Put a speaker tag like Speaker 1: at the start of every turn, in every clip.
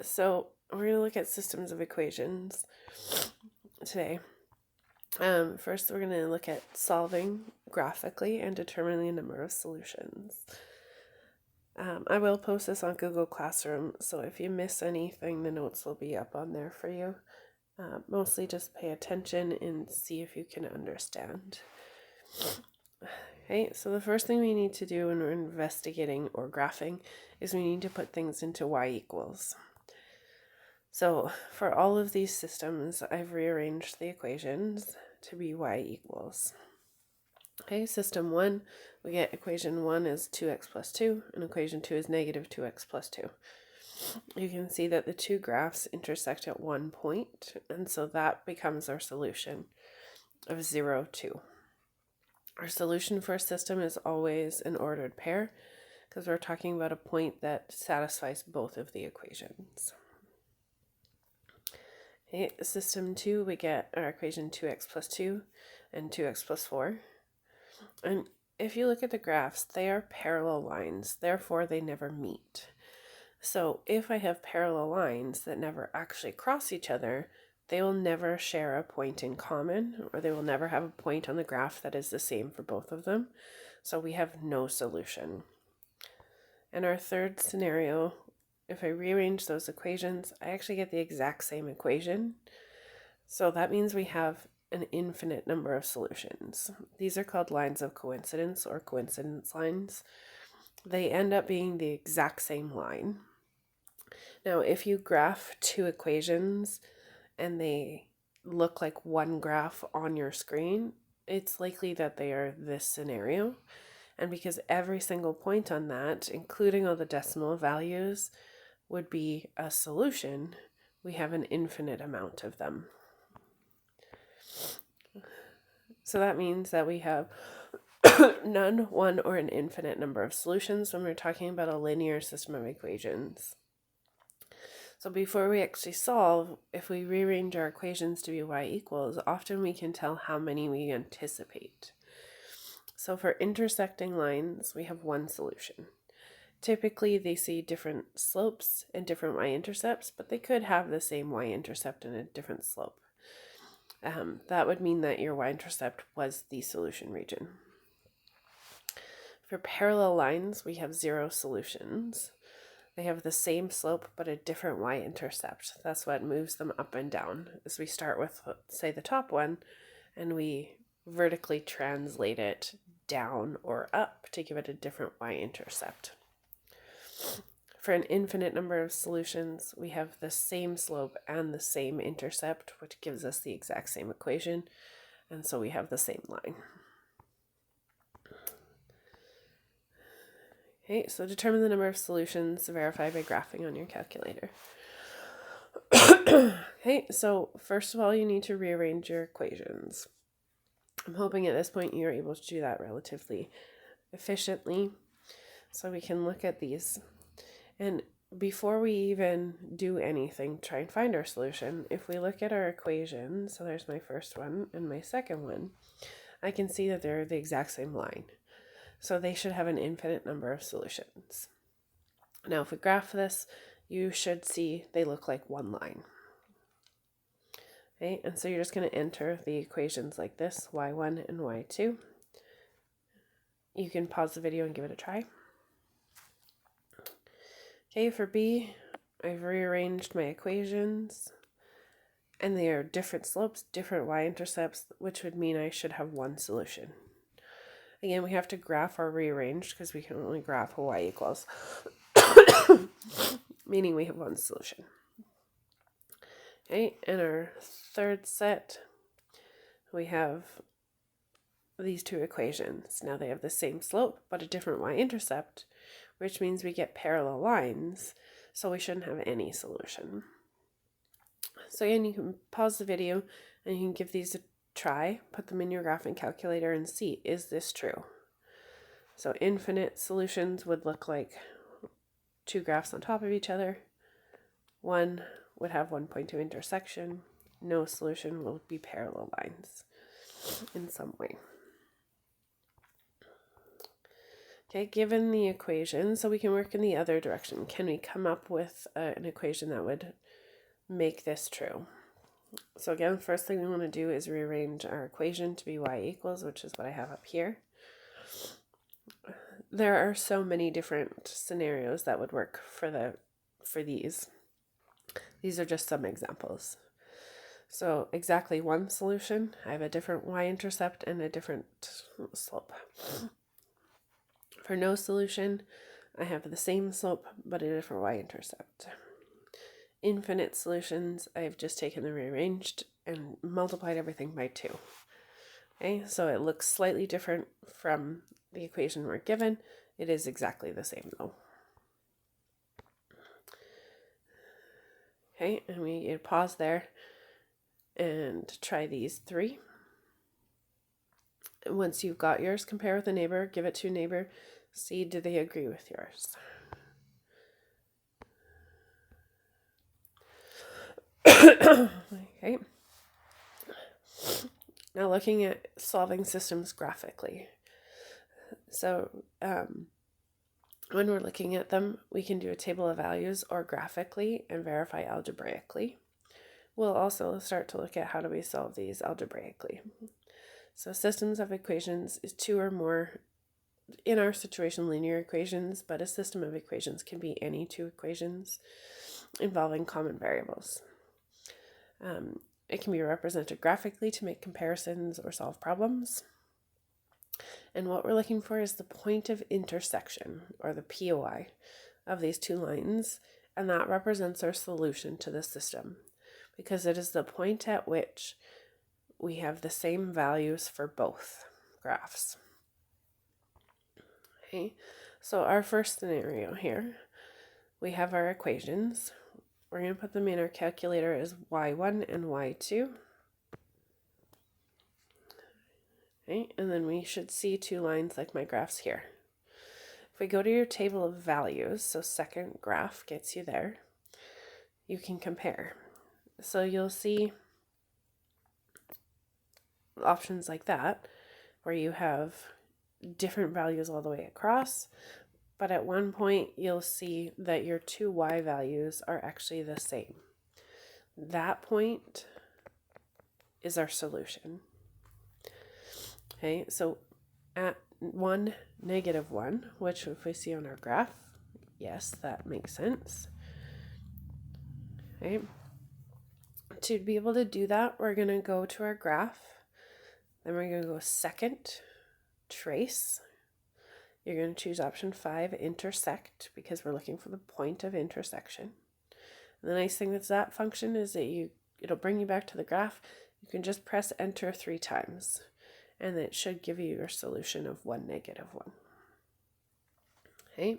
Speaker 1: So we're going to look at systems of equations today. First, we're going to look at solving graphically and determining the number of solutions. I will post this on Google Classroom, so if you miss anything, the notes will be up on there for you. Mostly just pay attention and see if you can understand. Okay, so the first thing we need to do when we're investigating or graphing is we need to put things into y equals. So for all of these systems, I've rearranged the equations to be y equals. Okay, system 1, we get equation 1 is 2x plus 2, and equation 2 is negative 2x plus 2. You can see that the two graphs intersect at one point, and so that becomes our solution of 0, 2. Our solution for a system is always an ordered pair, because we're talking about a point that satisfies both of the equations. Okay, system 2, we get our equation 2x plus 2 and 2x plus 4. And if you look at the graphs, they are parallel lines, therefore they never meet. So if I have parallel lines that never actually cross each other, they will never share a point in common, or they will never have a point on the graph that is the same for both of them. So we have no solution. And our third scenario, if I rearrange those equations, I actually get the exact same equation. So that means we have an infinite number of solutions. These are called lines of coincidence or coincidence lines. They end up being the exact same line. Now, if you graph two equations and they look like one graph on your screen, it's likely that they are this scenario. And because every single point on that, including all the decimal values, would be a solution, we have an infinite amount of them. So that means that we have none, one, or an infinite number of solutions when we're talking about a linear system of equations. So before we actually solve, if we rearrange our equations to be y equals, often we can tell how many we anticipate. So for intersecting lines, we have one solution. Typically, they see different slopes and different y-intercepts, but they could have the same y-intercept and a different slope. That would mean that your y-intercept was the solution region. For parallel lines, we have 0 solutions. They have the same slope, but a different y-intercept. That's what moves them up and down. As we start with, say, the top one, and we vertically translate it down or up to give it a different y-intercept. For an infinite number of solutions, we have the same slope and the same intercept, which gives us the exact same equation, and so we have the same line. Okay, so determine the number of solutions, verify by graphing on your calculator. Okay, so first of all, you need to rearrange your equations. I'm hoping at this point you're able to do that relatively efficiently. So we can look at these. And before we even do anything, try and find our solution, if we look at our equations, so there's my first one and my second one, I can see that they're the exact same line. So they should have an infinite number of solutions. Now, if we graph this, you should see they look like one line. Okay, and so you're just going to enter the equations like this, y1 and y2. You can pause the video and give it a try. Okay, for B, I've rearranged my equations, and they are different slopes, different y-intercepts, which would mean I should have one solution. Again, we have to graph or rearrange because we can only graph a y equals, meaning we have one solution. Okay, in our third set, we have these two equations. Now they have the same slope, but a different y-intercept, which means we get parallel lines, so we shouldn't have any solution. So again, you can pause the video and you can give these a try, put them in your graphing calculator and see, is this true? So infinite solutions would look like two graphs on top of each other. One would have one point of intersection. No solution will be parallel lines in some way. Okay, given the equation, so we can work in the other direction. Can we come up with an equation that would make this true? So again, the first thing we want to do is rearrange our equation to be y equals, which is what I have up here. There are so many different scenarios that would work for these. These are just some examples. So exactly one solution, I have a different y-intercept and a different slope. For no solution, I have the same slope but a different y-intercept. Infinite solutions, I've just taken the rearranged and multiplied everything by 2. Okay, so it looks slightly different from the equation we're given. It is exactly the same though. Okay, and we pause there and try these 3. Once you've got yours, compare with a neighbor, give it to a neighbor, see do they agree with yours. Okay. Now looking at solving systems graphically. So when we're looking at them, we can do a table of values or graphically and verify algebraically. We'll also start to look at how do we solve these algebraically. So systems of equations is 2 or more, in our situation, linear equations, but a system of equations can be any 2 equations involving common variables. It can be represented graphically to make comparisons or solve problems. And what we're looking for is the point of intersection, or the POI, of these 2 lines, and that represents our solution to the system, because it is the point at which we have the same values for both graphs. Okay, so our first scenario here, we have our equations. We're going to put them in our calculator as y1 and y2. Okay, and then we should see 2 lines like my graphs here. If we go to your table of values, so second graph gets you there, you can compare. So you'll see options like that, where you have different values all the way across, but at one point you'll see that your 2 y values are actually the same. That point is our solution. Okay, so at 1, -1, which if we see on our graph, yes, that makes sense. Okay. To be able to do that, we're going to go to our graph, then we're going to go second, trace. You're going to choose option 5, intersect, because we're looking for the point of intersection. And the nice thing with that function is that it'll bring you back to the graph. You can just press enter 3 times, and it should give you your solution of 1, -1. Okay.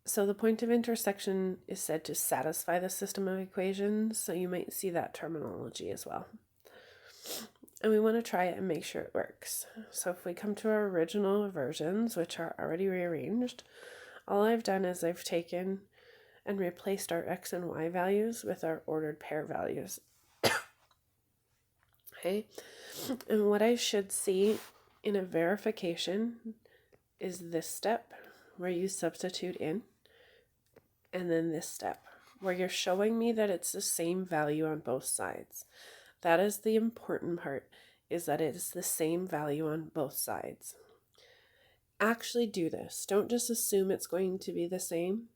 Speaker 1: So the point of intersection is said to satisfy the system of equations, so you might see that terminology as well. And we want to try it and make sure it works. So if we come to our original versions, which are already rearranged, all I've done is I've taken and replaced our x and y values with our ordered pair values. Okay, and what I should see in a verification is this step where you substitute in, and then this step where you're showing me that it's the same value on both sides. That is the important part, is that it is the same value on both sides. Actually do this. Don't just assume it's going to be the same.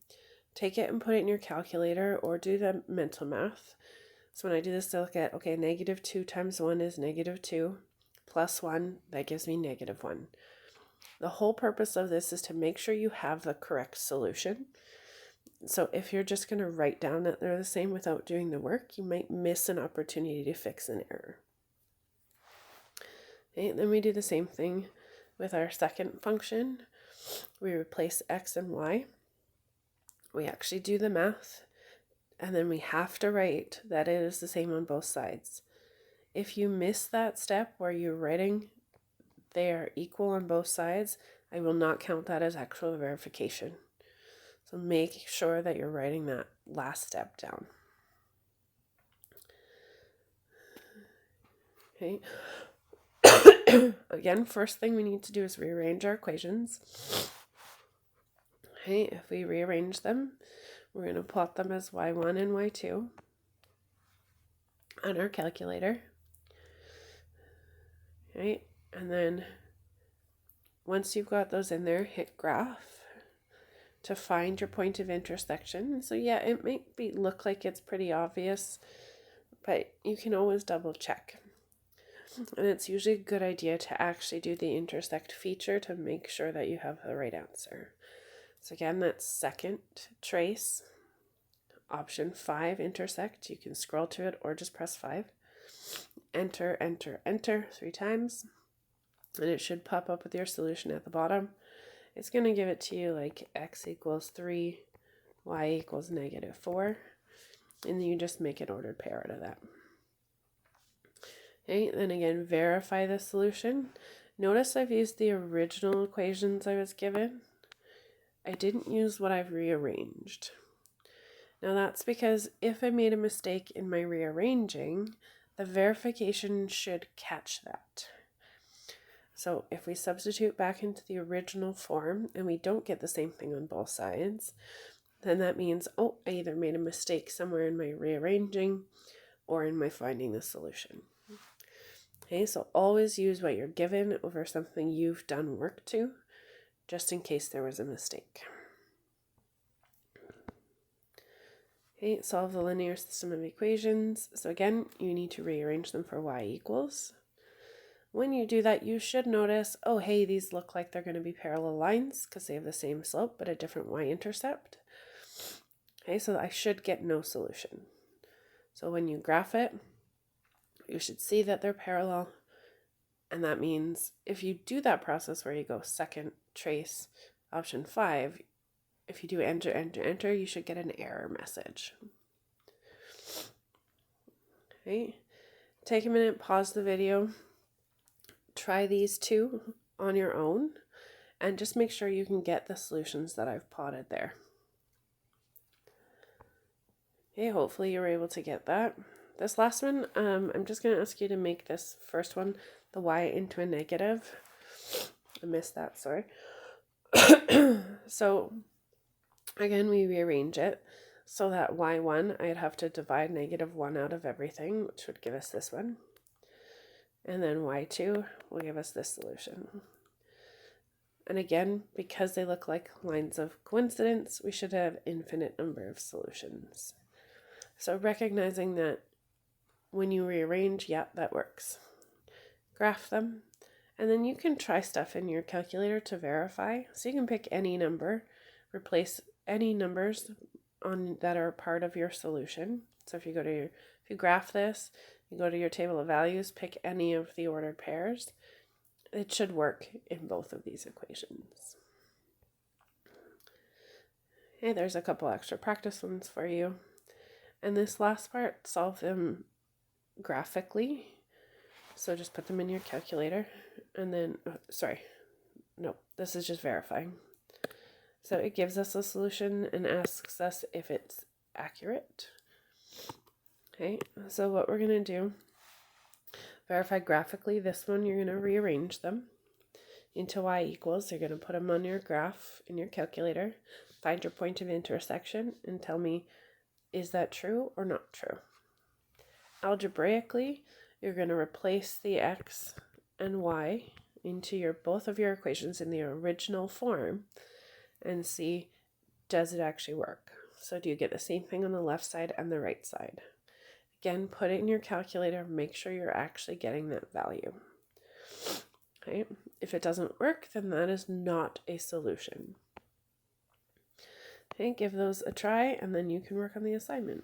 Speaker 1: Take it and put it in your calculator or do the mental math. So when I do this, I look at, okay, -2 times 1 is -2, plus 1, that gives me -1. The whole purpose of this is to make sure you have the correct solution. So if you're just going to write down that they're the same without doing the work, you might miss an opportunity to fix an error. Okay, then we do the same thing with our second function. We replace x and y. We actually do the math, and then we have to write that it is the same on both sides. If you miss that step where you're writing they are equal on both sides, I will not count that as actual verification. So make sure that you're writing that last step down. Okay. Again, first thing we need to do is rearrange our equations. Okay, if we rearrange them, we're going to plot them as y1 and y2 on our calculator. Okay, and then once you've got those in there, hit graph to find your point of intersection. So yeah, it might look like it's pretty obvious, but you can always double check. And it's usually a good idea to actually do the intersect feature to make sure that you have the right answer. So again, that's second trace, option 5, intersect. You can scroll to it or just press 5. Enter, enter, enter 3 times. And it should pop up with your solution at the bottom. It's going to give it to you like x equals 3, y equals -4. And then you just make an ordered pair out of that. Okay, then again, verify the solution. Notice I've used the original equations I was given. I didn't use what I've rearranged. Now that's because if I made a mistake in my rearranging, the verification should catch that. So if we substitute back into the original form and we don't get the same thing on both sides, then that means, oh, I either made a mistake somewhere in my rearranging or in my finding the solution. Okay, so always use what you're given over something you've done work to, just in case there was a mistake. Okay, solve the linear system of equations. So again, you need to rearrange them for y equals. When you do that, you should notice, oh, hey, these look like they're going to be parallel lines because they have the same slope but a different y-intercept. Okay, so I should get no solution. So when you graph it, you should see that they're parallel. And that means if you do that process where you go second trace, option 5, if you do enter, enter, enter, you should get an error message. Okay, take a minute, pause the video, try these two on your own, and just make sure you can get the solutions that I've plotted there. Okay, hopefully you were able to get that. This last one, I'm just going to ask you to make this first one, the y into a negative. I missed that, sorry. So again, we rearrange it so that y1, I'd have to divide -1 out of everything, which would give us this one. And then y2 will give us this solution. And again, because they look like lines of coincidence, we should have infinite number of solutions. So recognizing that when you rearrange, yeah, that works. Graph them, and then you can try stuff in your calculator to verify. So you can pick any number, replace any numbers on that are part of your solution. So if you graph this, you go to your table of values, pick any of the ordered pairs. It should work in both of these equations. Okay, there's a couple extra practice ones for you. And this last part, solve them graphically. So just put them in your calculator and then, this is just verifying. So it gives us a solution and asks us if it's accurate. Okay, so what we're going to do, verify graphically. This one, you're going to rearrange them into y equals. You're going to put them on your graph in your calculator, find your point of intersection, and tell me, is that true or not true? Algebraically, you're going to replace the x and y into both of your equations in the original form and see, does it actually work? So do you get the same thing on the left side and the right side? Again, put it in your calculator, make sure you're actually getting that value. Okay, if it doesn't work, then that is not a solution. Okay, give those a try and then you can work on the assignment.